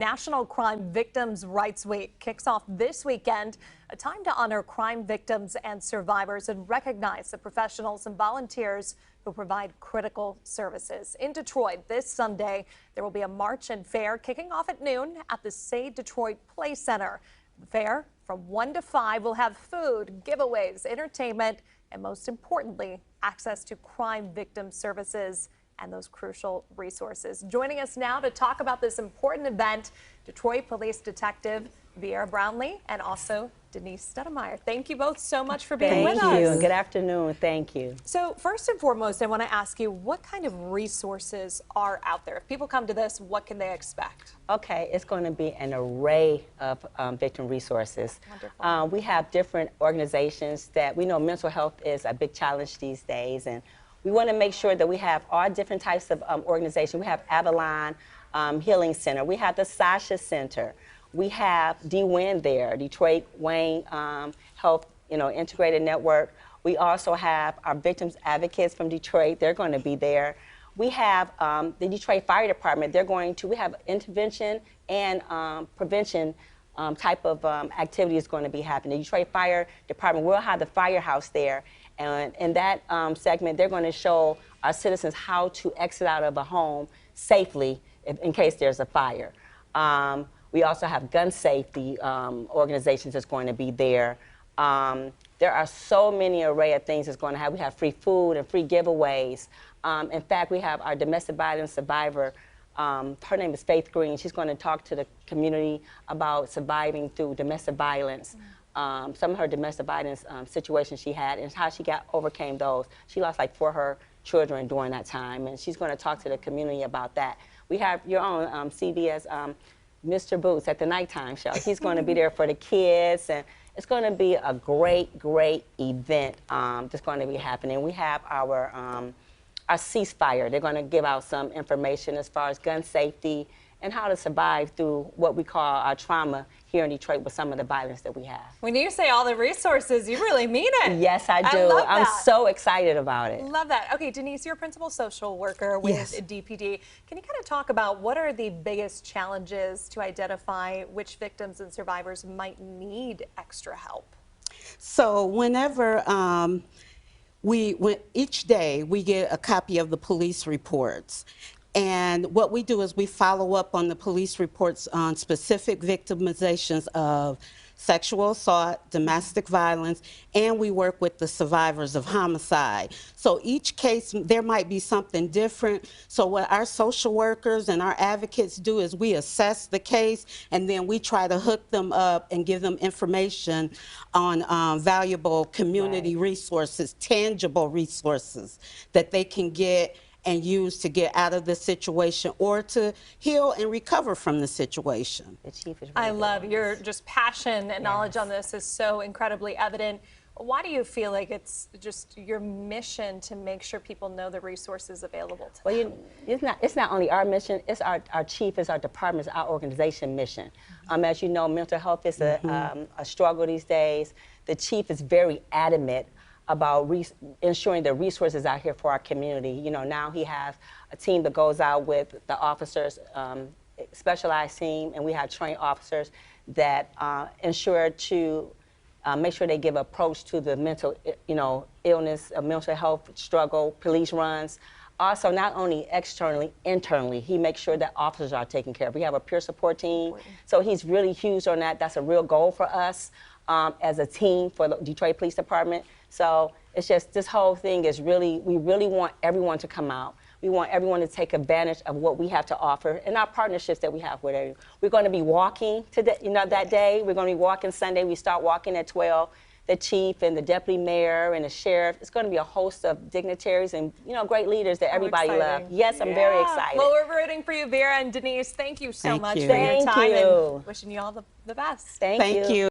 National Crime Victims' Rights Week kicks off this weekend, a time to honor crime victims and survivors and recognize the professionals and volunteers who provide critical services. In Detroit this Sunday, there will be a march and fair kicking off at noon at the Say Detroit Play Center. The fair from 1 to 5 will have food, giveaways, entertainment, and most importantly, access to crime victim services and those crucial resources. Joining us now to talk about this important event, Detroit Police Detective Viera Brownlee and also Denise Stedemeyer. Thank you both so much for being with us. Thank you. Good afternoon. Thank you. So first and foremost, I want to ask you, what kind of resources are out there? If people come to this, what can they expect? Okay, it's going to be an array of victim resources. Wonderful. We have different organizations that we know mental health is a big challenge these days, and we want to make sure that we have all different types of organizations. We have Avalon Healing Center. We have the Sasha Center. We have DWIN there, Detroit Wayne Health, Integrated Network. We also have our victims advocates from Detroit. They're going to be there. We have the Detroit Fire Department. We have intervention and prevention type of activity is going to be happening. The Detroit Fire Department will have the firehouse there. And in that segment, they're going to show our citizens how to exit out of a home safely in case there's a fire. We also have gun safety organizations that's going to be there. There are so many array of things that's going to have. We have free food and free giveaways. In fact, we have our domestic violence survivor. Her name is Faith Green. She's going to talk to the community about surviving through domestic violence. Some of her domestic violence situations she had and how she overcame those. She lost like 4 of her children during that time, and she's going to talk to the community about that. We have your own CBS Mr. Boots at the nighttime show. He's going to be there for the kids, and it's going to be a great, great event that's going to be happening. We have our ceasefire. They're going to give out some information as far as gun safety and how to survive through what we call our trauma here in Detroit with some of the violence that we have. When you say all the resources, you really mean it. Yes, I do. I love I'm that. so excited about it. Love that. Okay, Denise, you're a principal social worker with DPD. Can you kind of talk about what are the biggest challenges to identify which victims and survivors might need extra help? So whenever each day we get a copy of the police reports. And what we do is we follow up on the police reports on specific victimizations of sexual assault, domestic violence, and we work with the survivors of homicide. So each case, there might be something different. So what our social workers and our advocates do is we assess the case, and then we try to hook them up and give them information on valuable community resources, tangible resources that they can get and use to get out of the situation or to heal and recover from the situation. The chief is really I love good. your just passion and knowledge on this is so incredibly evident. Why do you feel like it's just your mission to make sure people know the resources available to them? Well, it's not only our mission, it's our chief, it's our department, it's our organization mission. As you know, mental health is a struggle these days. The chief is very adamant about ensuring the resources out here for our community. Now he has a team that goes out with the officers, specialized team, and we have trained officers that ensure to make sure they give approach to the mental, illness, mental health struggle, police runs. Also, not only externally, internally, he makes sure that officers are taken care of. We have a peer support team, so he's really huge on that. That's a real goal for us as a team for the Detroit Police Department. So it's just, this whole thing is we really want everyone to come out. We want everyone to take advantage of what we have to offer and our partnerships that we have with everyone. We're going to be walking today, that day. We're going to be walking Sunday. We start walking at 12. The chief and the deputy mayor and the sheriff. It's going to be a host of dignitaries and great leaders that everybody loves. Yes, I'm very excited. Well, we're rooting for you, Viera and Denise. Thank you so much for your Thank time you. and wishing you all the best. Thank you.